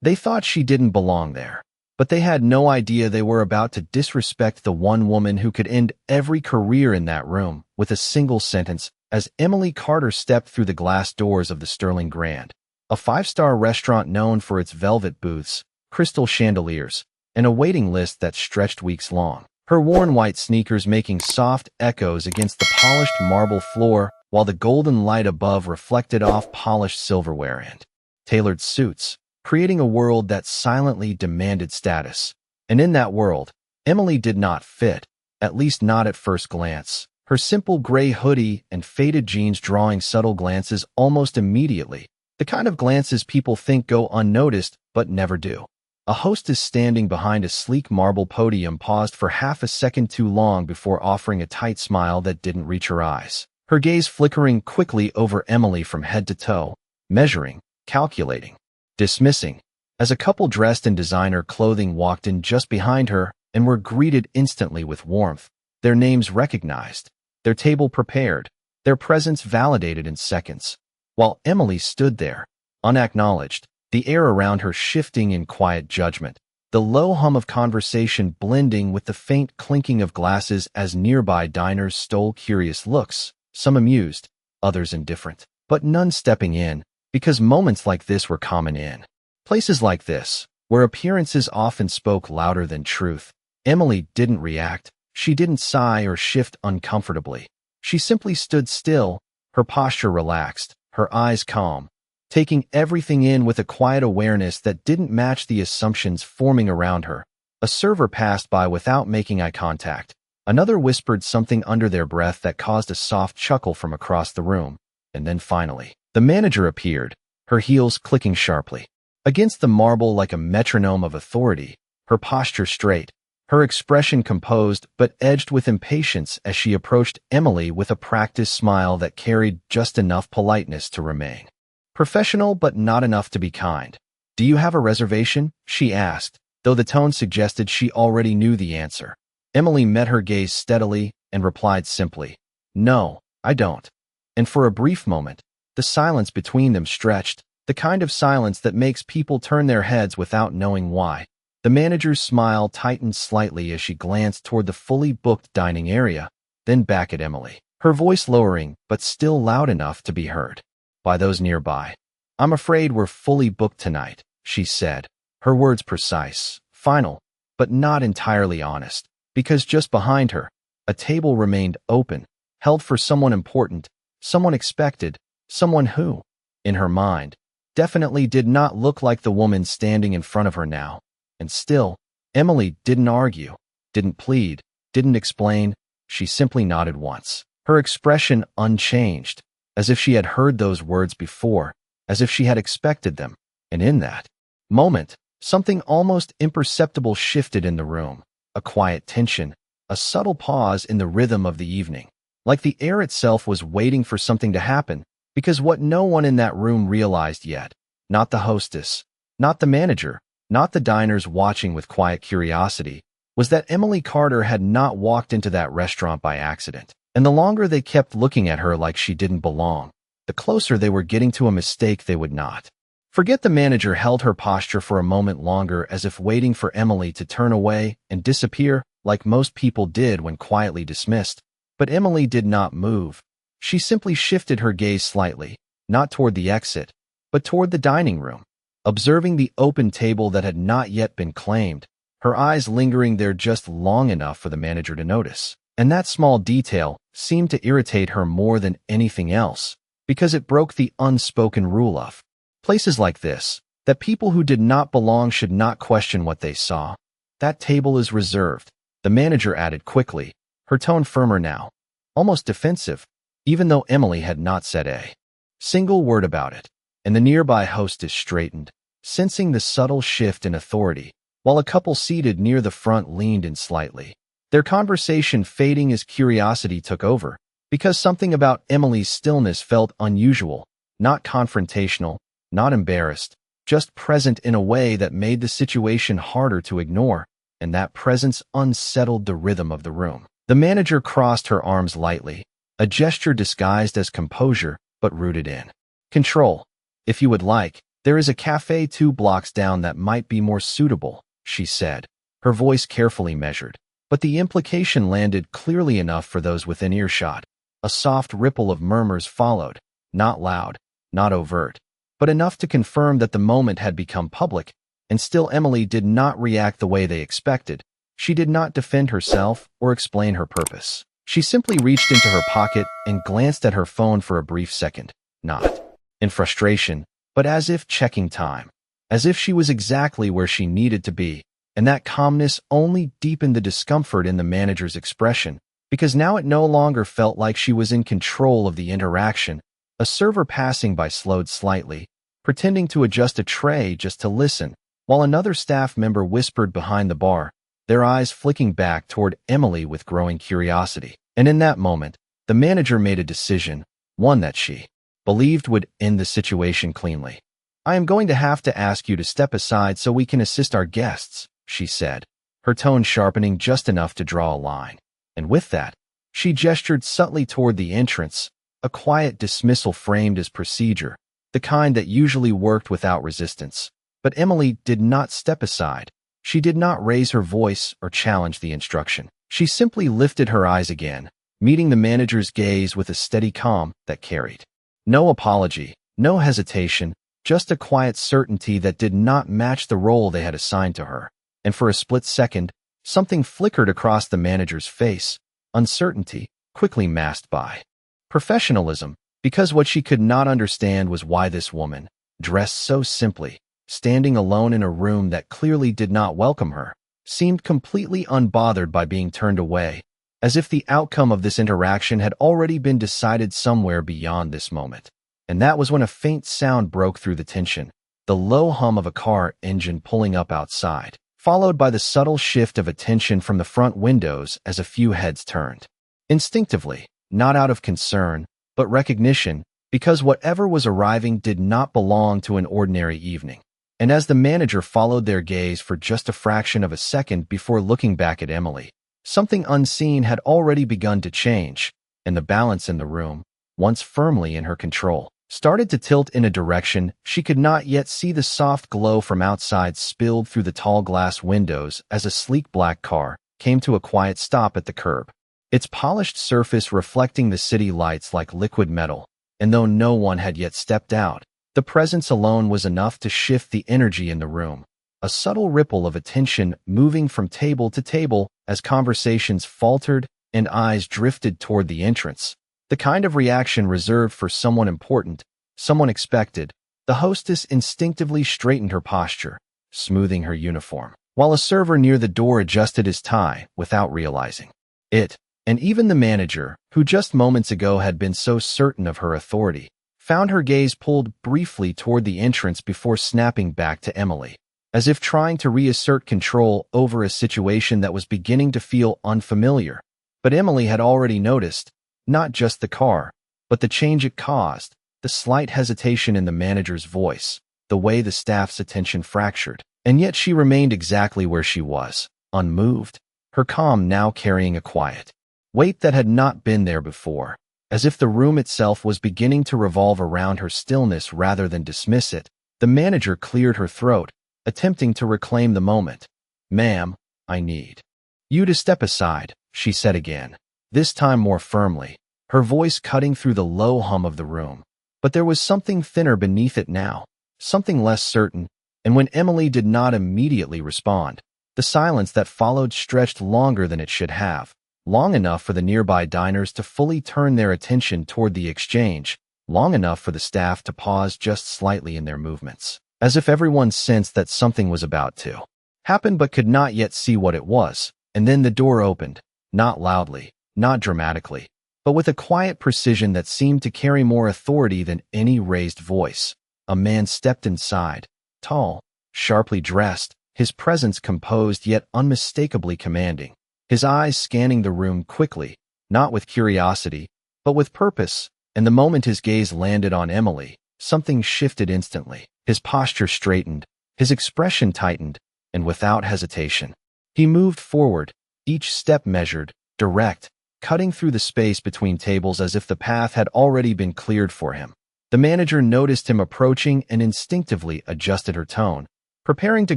They thought she didn't belong there, but they had no idea they were about to disrespect the one woman who could end every career in that room with a single sentence as Emily Carter stepped through the glass doors of the Sterling Grand, a five-star restaurant known for its velvet booths, crystal chandeliers, and a waiting list that stretched weeks long. Her worn white sneakers making soft echoes against the polished marble floor, while the golden light above reflected off polished silverware and tailored suits, creating a world that silently demanded status. And in that world, Emily did not fit, at least not at first glance. Her simple gray hoodie and faded jeans drawing subtle glances almost immediately, the kind of glances people think go unnoticed but never do. A hostess standing behind a sleek marble podium paused for half a second too long before offering a tight smile that didn't reach her eyes, her gaze flickering quickly over Emily from head to toe, measuring, calculating, dismissing, as a couple dressed in designer clothing walked in just behind her and were greeted instantly with warmth, their names recognized, their table prepared, their presence validated in seconds. While Emily stood there, unacknowledged, the air around her shifting in quiet judgment, the low hum of conversation blending with the faint clinking of glasses as nearby diners stole curious looks, some amused, others indifferent, but none stepping in, because moments like this were common in places like this, where appearances often spoke louder than truth. Emily didn't react. She didn't sigh or shift uncomfortably. She simply stood still, her posture relaxed, her eyes calm, taking everything in with a quiet awareness that didn't match the assumptions forming around her. A server passed by without making eye contact. Another whispered something under their breath that caused a soft chuckle from across the room. And then finally, the manager appeared, her heels clicking sharply against the marble like a metronome of authority, her posture straight, her expression composed but edged with impatience as she approached Emily with a practiced smile that carried just enough politeness to remain professional but not enough to be kind. "Do you have a reservation?" she asked, though the tone suggested she already knew the answer. Emily met her gaze steadily and replied simply, "No, I don't." And for a brief moment, the silence between them stretched, the kind of silence that makes people turn their heads without knowing why. The manager's smile tightened slightly as she glanced toward the fully booked dining area, then back at Emily, her voice lowering but still loud enough to be heard by those nearby. "I'm afraid we're fully booked tonight," she said, her words precise, final, but not entirely honest, because just behind her, a table remained open, held for someone important, someone expected, someone who, in her mind, definitely did not look like the woman standing in front of her now. And still, Emily didn't argue, didn't plead, didn't explain. She simply nodded once, her expression unchanged, as if she had heard those words before, as if she had expected them. And in that moment, something almost imperceptible shifted in the room, a quiet tension, a subtle pause in the rhythm of the evening, like the air itself was waiting for something to happen, because what no one in that room realized yet, not the hostess, not the manager, not the diners watching with quiet curiosity, was that Emily Carter had not walked into that restaurant by accident. And the longer they kept looking at her like she didn't belong, the closer they were getting to a mistake they would not forget. The manager held her posture for a moment longer, as if waiting for Emily to turn away and disappear like most people did when quietly dismissed. But Emily did not move. She simply shifted her gaze slightly, not toward the exit, but toward the dining room, observing the open table that had not yet been claimed, her eyes lingering there just long enough for the manager to notice. And that small detail seemed to irritate her more than anything else, because it broke the unspoken rule of places like this, that people who did not belong should not question what they saw. "That table is reserved," the manager added quickly, her tone firmer now, almost defensive, even though Emily had not said a single word about it. And the nearby hostess straightened, sensing the subtle shift in authority, while a couple seated near the front leaned in slightly, their conversation fading as curiosity took over, because something about Emily's stillness felt unusual, not confrontational, not embarrassed, just present in a way that made the situation harder to ignore, and that presence unsettled the rhythm of the room. The manager crossed her arms lightly, a gesture disguised as composure but rooted in control. "If you would like," "There is a cafe 2 blocks down that might be more suitable," she said, her voice carefully measured. But the implication landed clearly enough for those within earshot. A soft ripple of murmurs followed, not loud, not overt, but enough to confirm that the moment had become public, and still Emily did not react the way they expected. She did not defend herself or explain her purpose. She simply reached into her pocket and glanced at her phone for a brief second, not in frustration, but as if checking time, as if she was exactly where she needed to be, and that calmness only deepened the discomfort in the manager's expression, because now it no longer felt like she was in control of the interaction. A server passing by slowed slightly, pretending to adjust a tray just to listen, while another staff member whispered behind the bar, their eyes flicking back toward Emily with growing curiosity. And in that moment, the manager made a decision, one that she believed would end the situation cleanly. "I am going to have to ask you to step aside so we can assist our guests," she said, her tone sharpening just enough to draw a line. And with that, she gestured subtly toward the entrance, a quiet dismissal framed as procedure, the kind that usually worked without resistance. But Emily did not step aside. She did not raise her voice or challenge the instruction. She simply lifted her eyes again, meeting the manager's gaze with a steady calm that carried no apology, no hesitation, just a quiet certainty that did not match the role they had assigned to her. And for a split second, something flickered across the manager's face, uncertainty, quickly masked by professionalism, because what she could not understand was why this woman, dressed so simply, standing alone in a room that clearly did not welcome her, seemed completely unbothered by being turned away, as if the outcome of this interaction had already been decided somewhere beyond this moment. And that was when a faint sound broke through the tension, the low hum of a car engine pulling up outside, followed by the subtle shift of attention from the front windows as a few heads turned. Instinctively, not out of concern, but recognition, because whatever was arriving did not belong to an ordinary evening. And as the manager followed their gaze for just a fraction of a second before looking back at Emily, something unseen had already begun to change, and the balance in the room, once firmly in her control, started to tilt in a direction she could not yet see. The soft glow from outside spilled through the tall glass windows as a sleek black car came to a quiet stop at the curb, its polished surface reflecting the city lights like liquid metal. And though no one had yet stepped out, the presence alone was enough to shift the energy in the room, a subtle ripple of attention moving from table to table as conversations faltered and eyes drifted toward the entrance. The kind of reaction reserved for someone important, someone expected. The hostess instinctively straightened her posture, smoothing her uniform, while a server near the door adjusted his tie without realizing it. And even the manager, who just moments ago had been so certain of her authority, found her gaze pulled briefly toward the entrance before snapping back to Emily, as if trying to reassert control over a situation that was beginning to feel unfamiliar. But Emily had already noticed, not just the car, but the change it caused, the slight hesitation in the manager's voice, the way the staff's attention fractured. And yet she remained exactly where she was, unmoved, her calm now carrying a quiet weight that had not been there before, as if the room itself was beginning to revolve around her stillness rather than dismiss it. The manager cleared her throat, attempting to reclaim the moment. "Ma'am, I need you to step aside," she said again, this time more firmly, her voice cutting through the low hum of the room. But there was something thinner beneath it now, something less certain, and when Emily did not immediately respond, the silence that followed stretched longer than it should have. Long enough for the nearby diners to fully turn their attention toward the exchange, long enough for the staff to pause just slightly in their movements, as if everyone sensed that something was about to happen but could not yet see what it was. And then the door opened, not loudly, not dramatically, but with a quiet precision that seemed to carry more authority than any raised voice. A man stepped inside, tall, sharply dressed, his presence composed yet unmistakably commanding. His eyes scanning the room quickly, not with curiosity, but with purpose, and the moment his gaze landed on Emily, something shifted instantly. His posture straightened, his expression tightened, and without hesitation, he moved forward, each step measured, direct, cutting through the space between tables as if the path had already been cleared for him. The manager noticed him approaching and instinctively adjusted her tone, preparing to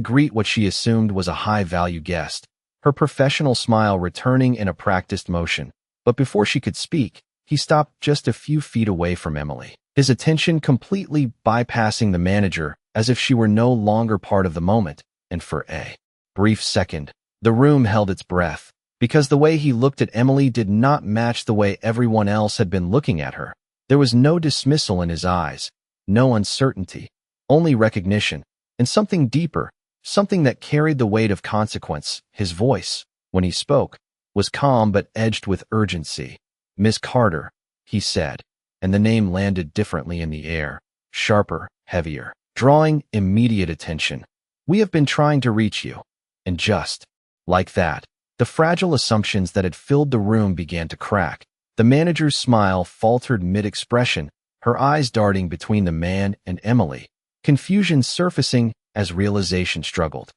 greet what she assumed was a high-value guest, her professional smile returning in a practiced motion. But before she could speak, he stopped just a few feet away from Emily, his attention completely bypassing the manager as if she were no longer part of the moment, and for a brief second, the room held its breath, because the way he looked at Emily did not match the way everyone else had been looking at her. There was no dismissal in his eyes, no uncertainty, only recognition, and something deeper, something that carried the weight of consequence. His voice, when he spoke, was calm but edged with urgency. "Miss Carter," he said, and the name landed differently in the air, sharper, heavier, drawing immediate attention. "We have been trying to reach you." And just like that, the fragile assumptions that had filled the room began to crack. The manager's smile faltered mid-expression, her eyes darting between the man and Emily, confusion surfacing as realization struggled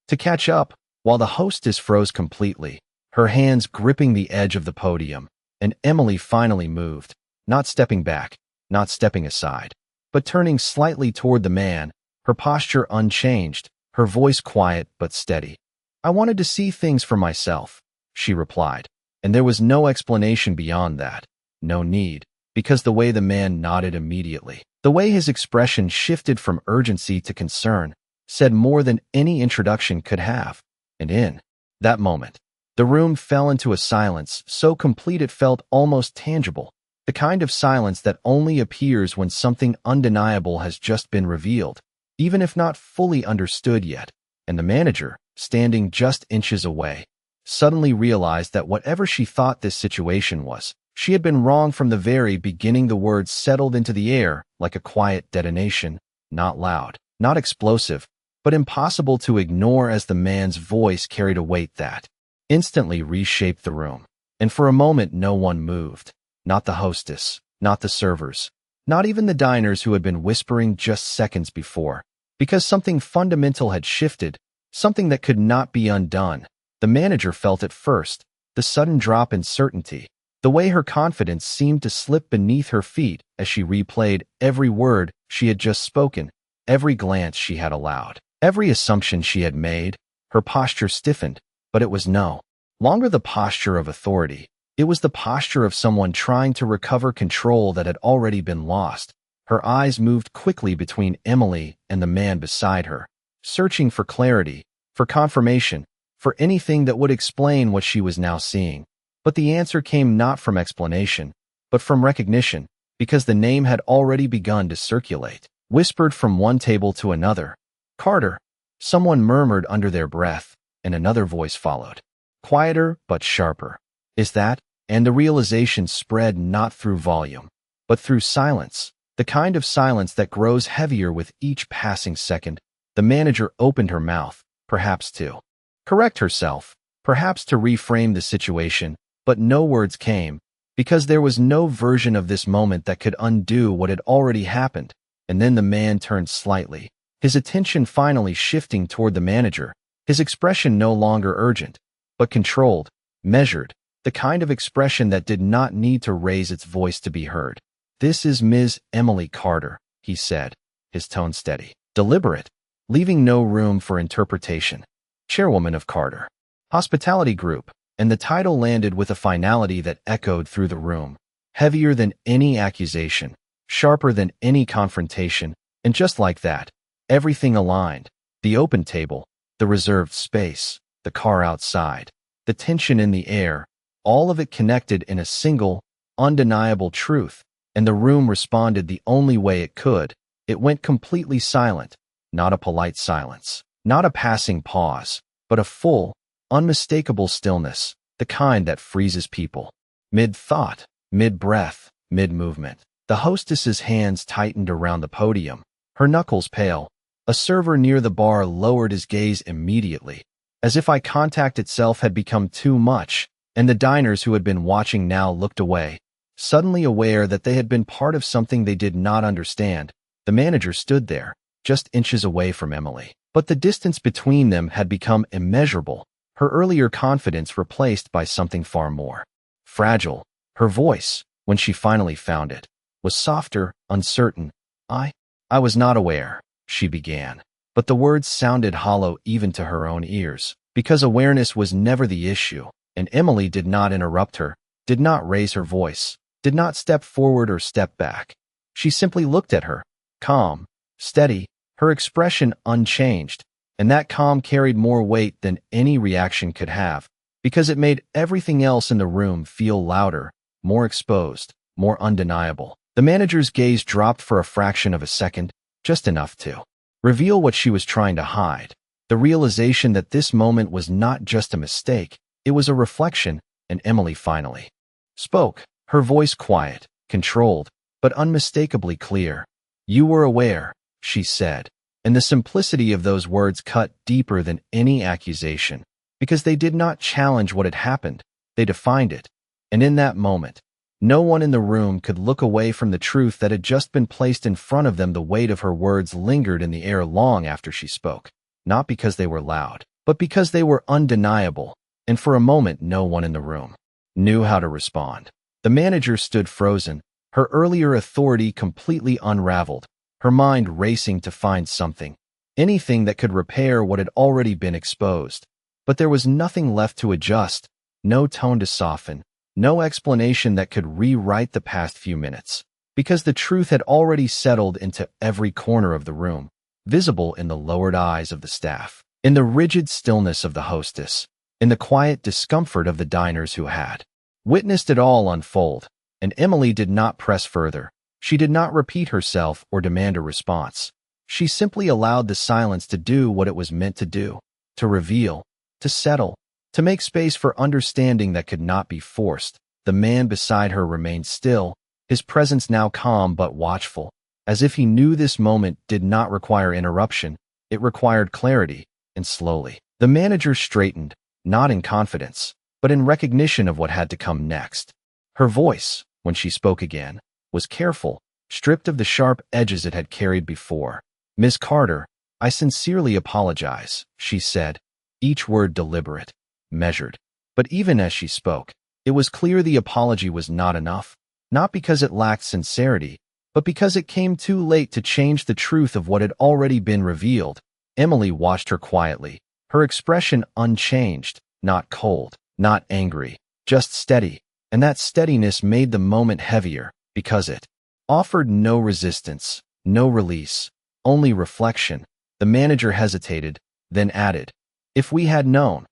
to catch up, while the hostess froze completely, her hands gripping the edge of the podium, and Emily finally moved, not stepping back, not stepping aside, but turning slightly toward the man, her posture unchanged, her voice quiet but steady. "I wanted to see things for myself," she replied, and there was no explanation beyond that, no need, because the way the man nodded immediately, the way his expression shifted from urgency to concern, said more than any introduction could have. And in that moment, the room fell into a silence so complete it felt almost tangible, the kind of silence that only appears when something undeniable has just been revealed, even if not fully understood yet. And the manager, standing just inches away, suddenly realized that whatever she thought this situation was, she had been wrong from the very beginning. The words settled into the air like a quiet detonation, not loud, not explosive, but impossible to ignore as the man's voice carried a weight that instantly reshaped the room. And for a moment no one moved, not the hostess, not the servers, not even the diners who had been whispering just seconds before, because something fundamental had shifted, something that could not be undone. The manager felt it first, the sudden drop in certainty, the way her confidence seemed to slip beneath her feet as she replayed every word she had just spoken, every glance she had allowed, every assumption she had made. Her posture stiffened, but it was no longer the posture of authority. It was the posture of someone trying to recover control that had already been lost. Her eyes moved quickly between Emily and the man beside her, searching for clarity, for confirmation, for anything that would explain what she was now seeing. But the answer came not from explanation, but from recognition, because the name had already begun to circulate, whispered from one table to another. "Carter," someone murmured under their breath, and another voice followed, quieter but sharper. "Is that?" And the realization spread not through volume, but through silence, the kind of silence that grows heavier with each passing second. The manager opened her mouth, perhaps to correct herself, perhaps to reframe the situation, but no words came, because there was no version of this moment that could undo what had already happened. And then the man turned slightly, his attention finally shifting toward the manager, his expression no longer urgent, but controlled, measured, the kind of expression that did not need to raise its voice to be heard. "This is Ms. Emily Carter," he said, his tone steady, deliberate, leaving no room for interpretation. "Chairwoman of Carter Hospitality Group," and the title landed with a finality that echoed through the room, heavier than any accusation, sharper than any confrontation, and just like that, everything aligned. The open table, the reserved space, the car outside, the tension in the air, all of it connected in a single, undeniable truth, and the room responded the only way it could. It went completely silent, not a polite silence, not a passing pause, but a full, unmistakable stillness, the kind that freezes people. Mid-thought, mid-breath, mid-movement, the hostess's hands tightened around the podium, her knuckles pale. A server near the bar lowered his gaze immediately, as if eye contact itself had become too much, and the diners who had been watching now looked away, suddenly aware that they had been part of something they did not understand. The manager stood there, just inches away from Emily, but the distance between them had become immeasurable, her earlier confidence replaced by something far more fragile. Her voice, when she finally found it, was softer, uncertain. I was not aware, she began. But the words sounded hollow even to her own ears, because awareness was never the issue, and Emily did not interrupt her, did not raise her voice, did not step forward or step back. She simply looked at her, calm, steady, her expression unchanged, and that calm carried more weight than any reaction could have, because it made everything else in the room feel louder, more exposed, more undeniable. The manager's gaze dropped for a fraction of a second, just enough to reveal what she was trying to hide. The realization that this moment was not just a mistake, it was a reflection, and Emily finally spoke, her voice quiet, controlled, but unmistakably clear. "You were aware," she said, and the simplicity of those words cut deeper than any accusation, because they did not challenge what had happened, they defined it. And in that moment, no one in the room could look away from the truth that had just been placed in front of them. The weight of her words lingered in the air long after she spoke, not because they were loud, but because they were undeniable, and for a moment no one in the room knew how to respond. The manager stood frozen, her earlier authority completely unraveled, her mind racing to find something, anything that could repair what had already been exposed. But there was nothing left to adjust, no tone to soften, no explanation that could rewrite the past few minutes, because the truth had already settled into every corner of the room, visible in the lowered eyes of the staff, in the rigid stillness of the hostess, in the quiet discomfort of the diners who had witnessed it all unfold. And Emily did not press further. She did not repeat herself or demand a response. She simply allowed the silence to do what it was meant to do, to reveal, to settle, to make space for understanding that could not be forced. The man beside her remained still, his presence now calm but watchful, as if he knew this moment did not require interruption, it required clarity. And slowly, the manager straightened, not in confidence, but in recognition of what had to come next. Her voice, when she spoke again, was careful, stripped of the sharp edges it had carried before. "Miss Carter, I sincerely apologize," she said, each word deliberate, measured. But even as she spoke, it was clear the apology was not enough, not because it lacked sincerity, but because it came too late to change the truth of what had already been revealed. Emily watched her quietly, her expression unchanged, not cold, not angry, just steady, and that steadiness made the moment heavier, because it offered no resistance, no release, only reflection. The manager hesitated, then added, "If we had known."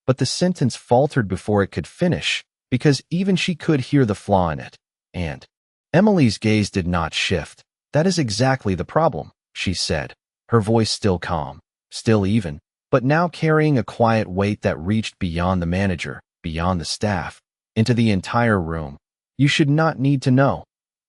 But the sentence faltered before it could finish, because even she could hear the flaw in it. And Emily's gaze did not shift. "That is exactly the problem," she said, her voice still calm, still even, but now carrying a quiet weight that reached beyond the manager, beyond the staff, into the entire room. "You should not need to know."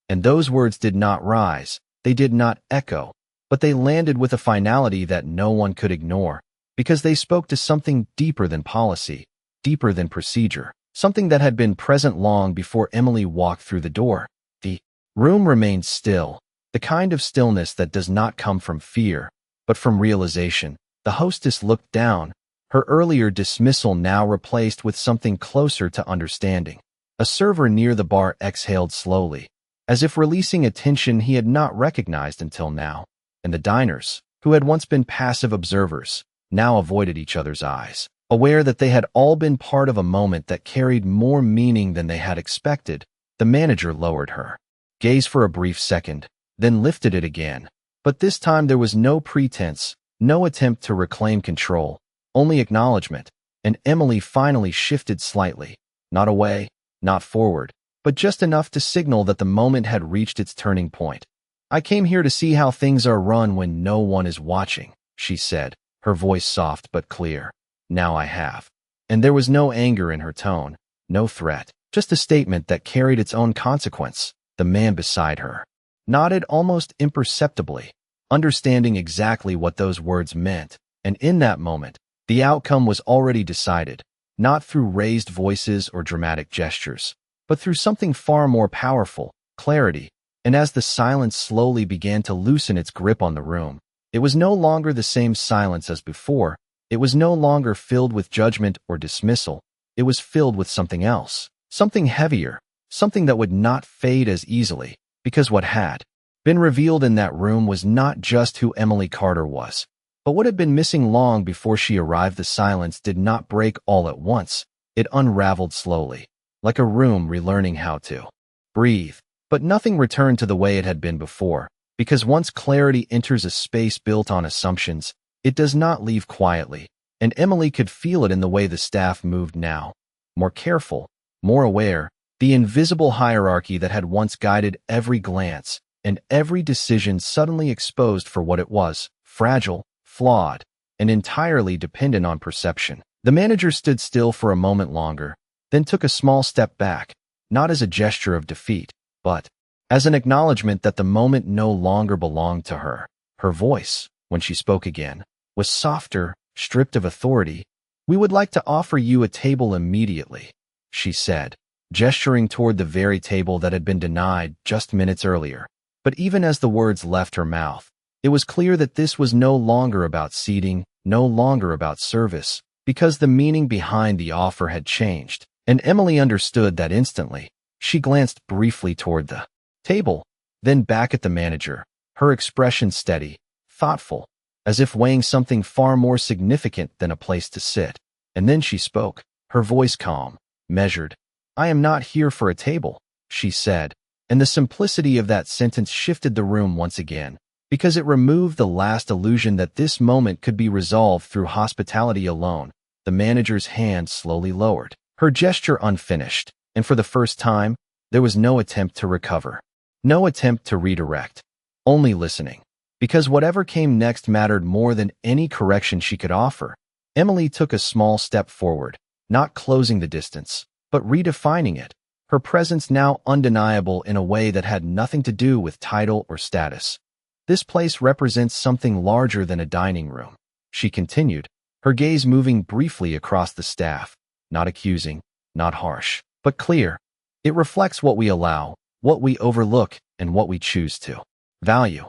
And those words did not rise, they did not echo, but they landed with a finality that no one could ignore, because they spoke to something deeper than policy, deeper than procedure, something that had been present long before Emily walked through the door. The room remained still, the kind of stillness that does not come from fear, but from realization. The hostess looked down, her earlier dismissal now replaced with something closer to understanding. A server near the bar exhaled slowly, as if releasing a tension he had not recognized until now, and the diners, who had once been passive observers, now avoided each other's eyes, aware that they had all been part of a moment that carried more meaning than they had expected. The manager lowered her gaze for a brief second, then lifted it again. But this time there was no pretense, no attempt to reclaim control, only acknowledgement, and Emily finally shifted slightly, not away, not forward, but just enough to signal that the moment had reached its turning point. "I came here to see how things are run when no one is watching," she said, her voice soft but clear. "Now I have." And there was no anger in her tone, no threat, just a statement that carried its own consequence. The man beside her nodded almost imperceptibly, understanding exactly what those words meant, and in that moment, the outcome was already decided, not through raised voices or dramatic gestures, but through something far more powerful, clarity. And as the silence slowly began to loosen its grip on the room, it was no longer the same silence as before. It was no longer filled with judgment or dismissal. It was filled with something else, something heavier, something that would not fade as easily, because what had been revealed in that room was not just who Emily Carter was, but what had been missing long before she arrived. The silence did not break all at once. It unraveled slowly, like a room relearning how to breathe. But nothing returned to the way it had been before, because once clarity enters a space built on assumptions, it does not leave quietly, and Emily could feel it in the way the staff moved now. More careful, more aware, the invisible hierarchy that had once guided every glance and every decision suddenly exposed for what it was: fragile, flawed, and entirely dependent on perception. The manager stood still for a moment longer, then took a small step back, not as a gesture of defeat, but as an acknowledgement that the moment no longer belonged to her. Her voice, when she spoke again, was softer, stripped of authority. "We would like to offer you a table immediately," she said, gesturing toward the very table that had been denied just minutes earlier. But even as the words left her mouth, it was clear that this was no longer about seating, no longer about service, because the meaning behind the offer had changed, and Emily understood that instantly. She glanced briefly toward the table, then back at the manager, her expression steady, thoughtful, as if weighing something far more significant than a place to sit. And then she spoke, her voice calm, measured. "I am not here for a table," she said, and the simplicity of that sentence shifted the room once again, because it removed the last illusion that this moment could be resolved through hospitality alone. The manager's hand slowly lowered, her gesture unfinished, and for the first time, there was no attempt to recover, no attempt to redirect, only listening. Because whatever came next mattered more than any correction she could offer. Emily took a small step forward, not closing the distance, but redefining it, her presence now undeniable in a way that had nothing to do with title or status. "This place represents something larger than a dining room," she continued, her gaze moving briefly across the staff, not accusing, not harsh, but clear. "It reflects what we allow, what we overlook, and what we choose to value."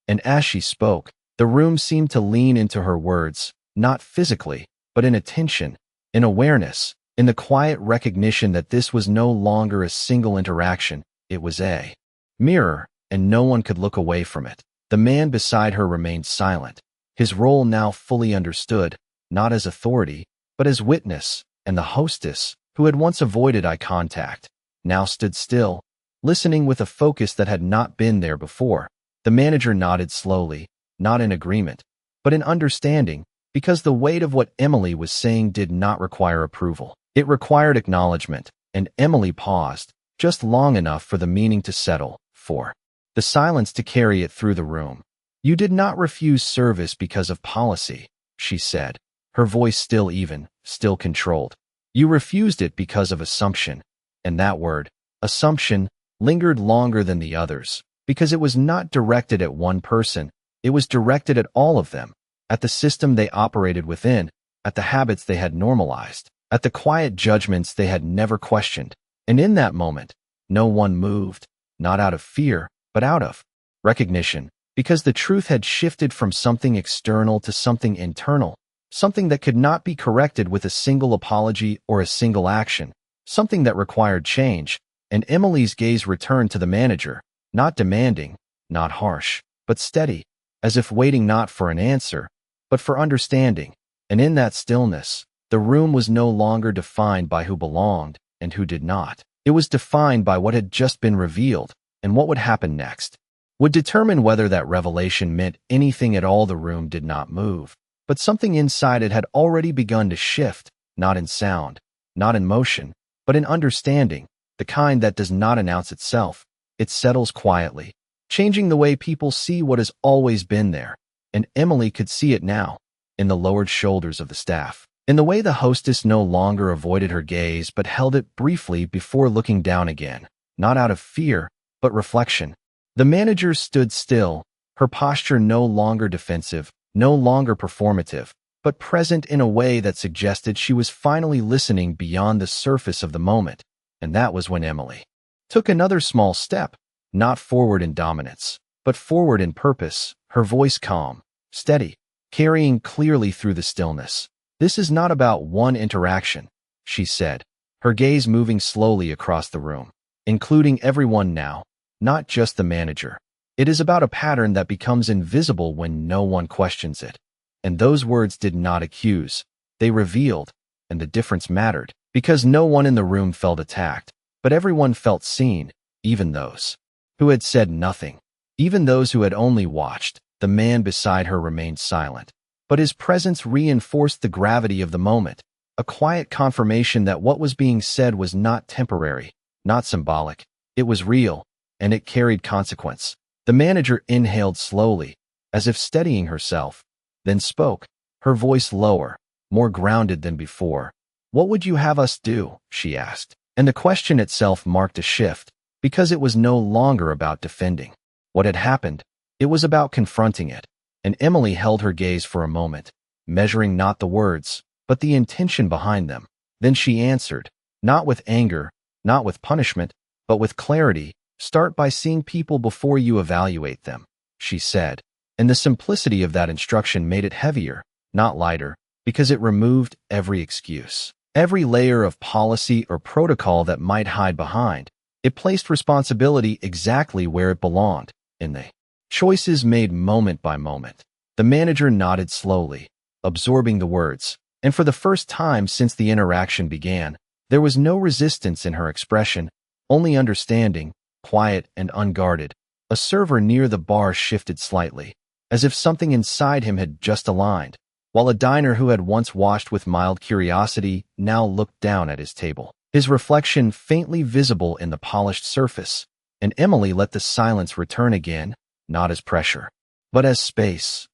And as she spoke, the room seemed to lean into her words, not physically, but in attention, in awareness, in the quiet recognition that this was no longer a single interaction, it was a mirror, and no one could look away from it. The man beside her remained silent, his role now fully understood, not as authority, but as witness, and the hostess, who had once avoided eye contact, now stood still, listening with a focus that had not been there before. The manager nodded slowly, not in agreement, but in understanding, because the weight of what Emily was saying did not require approval. It required acknowledgement, and Emily paused, just long enough for the meaning to settle, for the silence to carry it through the room. "You did not refuse service because of policy," she said, her voice still even, still controlled. "You refused it because of assumption." And that word, assumption, lingered longer than the others, because it was not directed at one person, it was directed at all of them, at the system they operated within, at the habits they had normalized, at the quiet judgments they had never questioned. And in that moment, no one moved, not out of fear, but out of recognition, because the truth had shifted from something external to something internal, something that could not be corrected with a single apology or a single action, something that required change. And Emily's gaze returned to the manager, not demanding, not harsh, but steady, as if waiting not for an answer, but for understanding. And in that stillness, the room was no longer defined by who belonged and who did not. It was defined by what had just been revealed, and what would happen next would determine whether that revelation meant anything at all. The room did not move, but something inside it had already begun to shift, not in sound, not in motion, but in understanding, the kind that does not announce itself. It settles quietly, changing the way people see what has always been there. And Emily could see it now, in the lowered shoulders of the staff, in the way the hostess no longer avoided her gaze but held it briefly before looking down again, not out of fear, but reflection. The manager stood still, her posture no longer defensive, no longer performative, but present in a way that suggested she was finally listening beyond the surface of the moment. And that was when Emily took another small step, not forward in dominance, but forward in purpose, her voice calm, steady, carrying clearly through the stillness. "This is not about one interaction," she said, her gaze moving slowly across the room, including everyone now, not just the manager. It is about a pattern that becomes invisible when no one questions it. And those words did not accuse. They revealed, and the difference mattered, because no one in the room felt attacked, but everyone felt seen, even those who had said nothing. Even those who had only watched. The man beside her remained silent, but his presence reinforced the gravity of the moment, a quiet confirmation that what was being said was not temporary, not symbolic. It was real, and it carried consequence. The manager inhaled slowly, as if steadying herself, then spoke, her voice lower, more grounded than before. "What would you have us do?" she asked. And the question itself marked a shift, because it was no longer about defending what had happened. It was about confronting it. And Emily held her gaze for a moment, measuring not the words, but the intention behind them. Then she answered, not with anger, not with punishment, but with clarity. "Start by seeing people before you evaluate them," she said. And the simplicity of that instruction made it heavier, not lighter, because it removed every excuse, every layer of policy or protocol that might hide behind. It placed responsibility exactly where it belonged, in the choices made moment by moment. The manager nodded slowly, absorbing the words, and for the first time since the interaction began, there was no resistance in her expression, only understanding, quiet and unguarded. A server near the bar shifted slightly, as if something inside him had just aligned, while a diner who had once watched with mild curiosity now looked down at his table, his reflection faintly visible in the polished surface. And Emily let the silence return again, not as pressure, but as space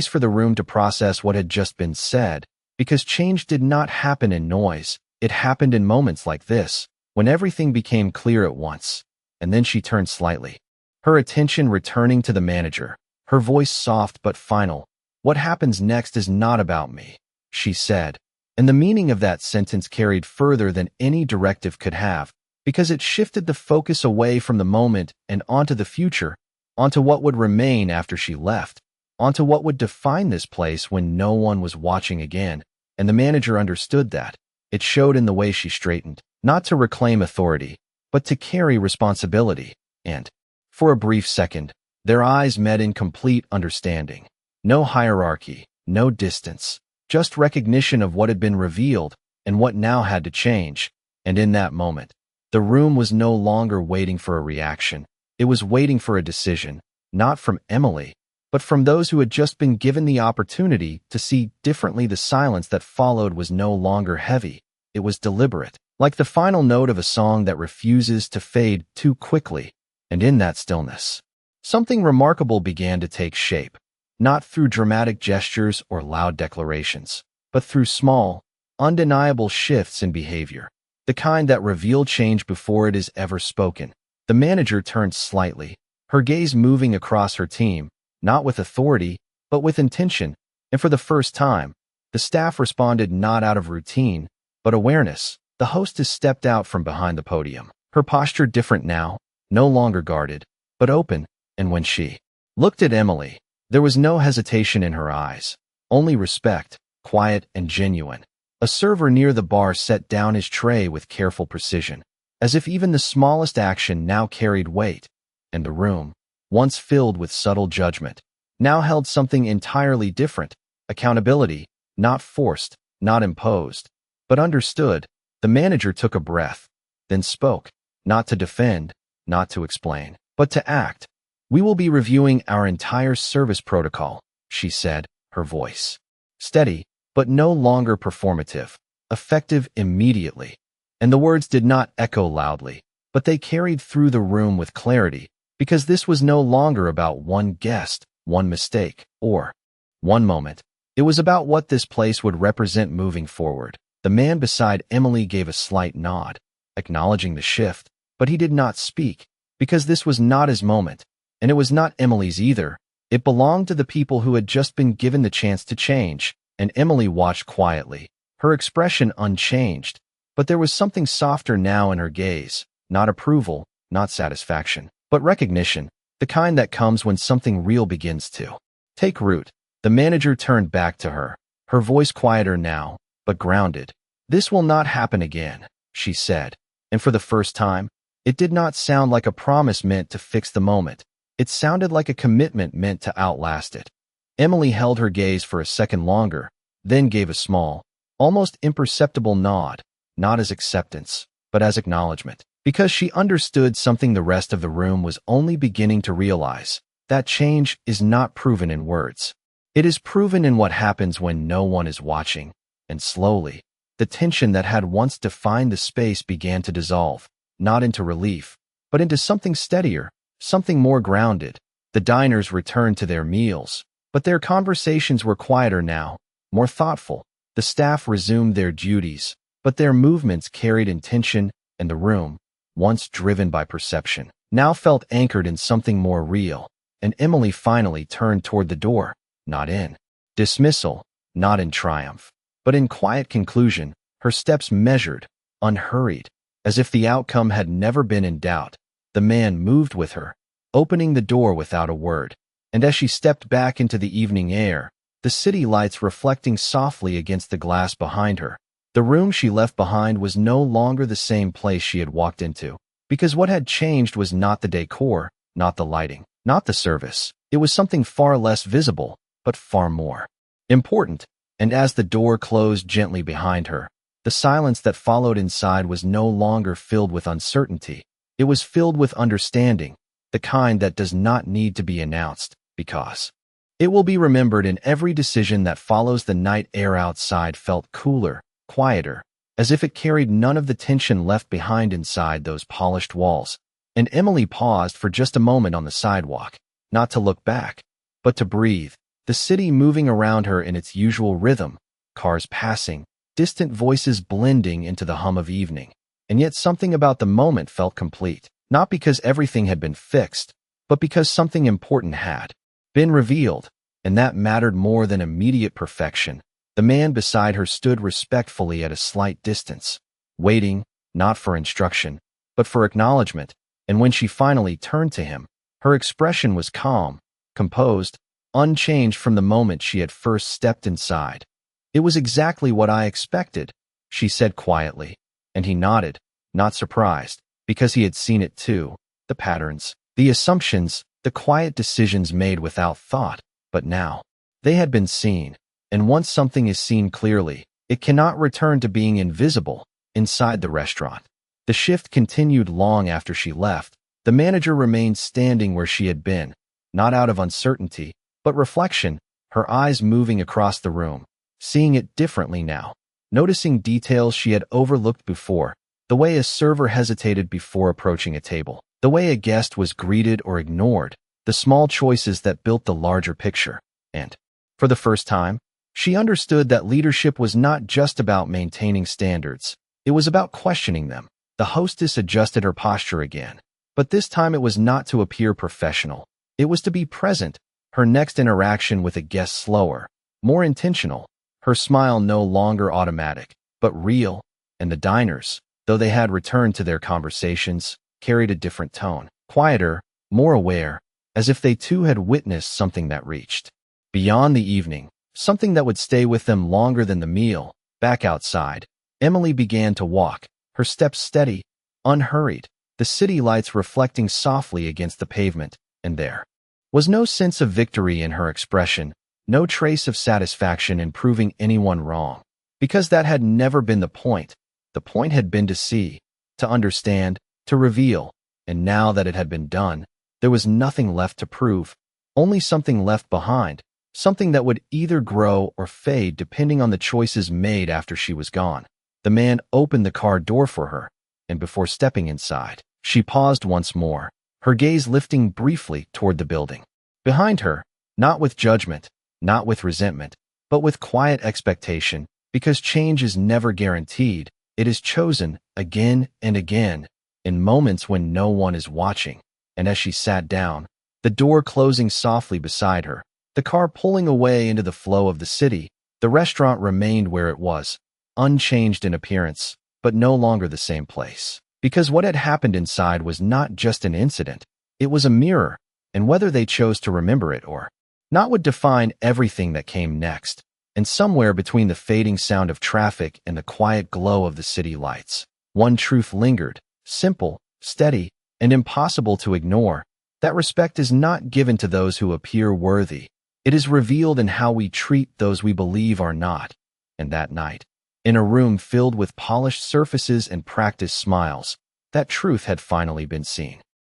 for the room to process what had just been said, because change did not happen in noise. It happened in moments like this, when everything became clear at once. And then she turned slightly, her attention returning to the manager, her voice soft but final. "What happens next is not about me," she said. And the meaning of that sentence carried further than any directive could have, because it shifted the focus away from the moment and onto the future, onto what would remain after she left, onto what would define this place when no one was watching again. And the manager understood that. It showed in the way she straightened, not to reclaim authority, but to carry responsibility. And, for a brief second, their eyes met in complete understanding. No hierarchy, no distance, just recognition of what had been revealed and what now had to change. And in that moment, the room was no longer waiting for a reaction. It was waiting for a decision, not from Emily, but from those who had just been given the opportunity to see differently. The silence that followed was no longer heavy. It was deliberate, like the final note of a song that refuses to fade too quickly. And in that stillness, something remarkable began to take shape, not through dramatic gestures or loud declarations, but through small, undeniable shifts in behavior, the kind that reveal change before it is ever spoken. The manager turned slightly, her gaze moving across her team, not with authority, but with intention, and for the first time, the staff responded not out of routine, but awareness. The hostess stepped out from behind the podium, her posture different now, no longer guarded, but open, and when she looked at Emily, there was no hesitation in her eyes, only respect, quiet and genuine. A server near the bar set down his tray with careful precision, as if even the smallest action now carried weight, and the room, once filled with subtle judgment, now held something entirely different, accountability, not forced, not imposed, but understood. The manager took a breath, then spoke, not to defend, not to explain, but to act. "We will be reviewing our entire service protocol," she said, her voice steady, but no longer performative, effective immediately. And the words did not echo loudly, but they carried through the room with clarity, because this was no longer about one guest, one mistake, or one moment. It was about what this place would represent moving forward. The man beside Emily gave a slight nod, acknowledging the shift, but he did not speak, because this was not his moment, and it was not Emily's either. It belonged to the people who had just been given the chance to change. And Emily watched quietly, her expression unchanged, but there was something softer now in her gaze, not approval, not satisfaction, but recognition, the kind that comes when something real begins to take root. The manager turned back to her, her voice quieter now, but grounded. "This will not happen again," she said, and for the first time, It did not sound like a promise meant to fix the moment. It sounded like a commitment meant to outlast it. Emily held her gaze for a second longer, then gave a small, almost imperceptible nod, not as acceptance, but as acknowledgement, because she understood something the rest of the room was only beginning to realize. That change is not proven in words. It is proven in what happens when no one is watching, and slowly, the tension that had once defined the space began to dissolve, not into relief, but into something steadier, something more grounded. The diners returned to their meals, but their conversations were quieter now, more thoughtful. The staff resumed their duties, but their movements carried intention, and the room, once driven by perception, now felt anchored in something more real. And Emily finally turned toward the door, not in dismissal, not in triumph, but in quiet conclusion, her steps measured, unhurried, as if the outcome had never been in doubt. The man moved with her, opening the door without a word, and as she stepped back into the evening air, the city lights reflecting softly against the glass behind her, the room she left behind was no longer the same place she had walked into, because what had changed was not the decor, not the lighting, not the service. It was something far less visible, but far more important. And as the door closed gently behind her, the silence that followed inside was no longer filled with uncertainty. It was filled with understanding, the kind that does not need to be announced, because it will be remembered. In every decision that follows, the night air outside felt cooler, quieter, as if it carried none of the tension left behind inside those polished walls. And Emily paused for just a moment on the sidewalk, not to look back, but to breathe, the city moving around her in its usual rhythm, cars passing, distant voices blending into the hum of evening. And yet something about the moment felt complete, not because everything had been fixed, but because something important had been revealed, and that mattered more than immediate perfection. The man beside her stood respectfully at a slight distance, waiting, not for instruction, but for acknowledgement. And when she finally turned to him, her expression was calm, composed, unchanged from the moment she had first stepped inside. "It was exactly what I expected," she said quietly, and he nodded, not surprised, because he had seen it too, the patterns, the assumptions, the quiet decisions made without thought. But now, they had been seen, and once something is seen clearly, it cannot return to being invisible. Inside the restaurant, the shift continued long after she left. The manager remained standing where she had been, not out of uncertainty, but reflection, her eyes moving across the room, seeing it differently now, noticing details she had overlooked before, the way a server hesitated before approaching a table, the way a guest was greeted or ignored, the small choices that built the larger picture. And, for the first time, she understood that leadership was not just about maintaining standards. It was about questioning them. The hostess adjusted her posture again, but this time it was not to appear professional. It was to be present, her next interaction with a guest slower, more intentional, her smile no longer automatic, but real. And the diners, though they had returned to their conversations, carried a different tone, quieter, more aware, as if they too had witnessed something that reached beyond the evening, something that would stay with them longer than the meal. Back outside, Emily began to walk, her steps steady, unhurried, the city lights reflecting softly against the pavement, and there was no sense of victory in her expression, no trace of satisfaction in proving anyone wrong, because that had never been the point. The point had been to see, to understand, to reveal, and now that it had been done, there was nothing left to prove, only something left behind, something that would either grow or fade depending on the choices made after she was gone. The man opened the car door for her, and before stepping inside, she paused once more, her gaze lifting briefly toward the building. Behind her, not with judgment, not with resentment, but with quiet expectation, because change is never guaranteed, it is chosen again and again, in moments when no one is watching. And as she sat down, the door closing softly beside her, the car pulling away into the flow of the city, the restaurant remained where it was, unchanged in appearance, but no longer the same place. Because what had happened inside was not just an incident, it was a mirror, and whether they chose to remember it or not would define everything that came next. And somewhere between the fading sound of traffic and the quiet glow of the city lights, one truth lingered, simple, steady, and impossible to ignore. That respect is not given to those who appear worthy. It is revealed in how we treat those we believe are not. And that night, in a room filled with polished surfaces and practiced smiles, that truth had finally been seen.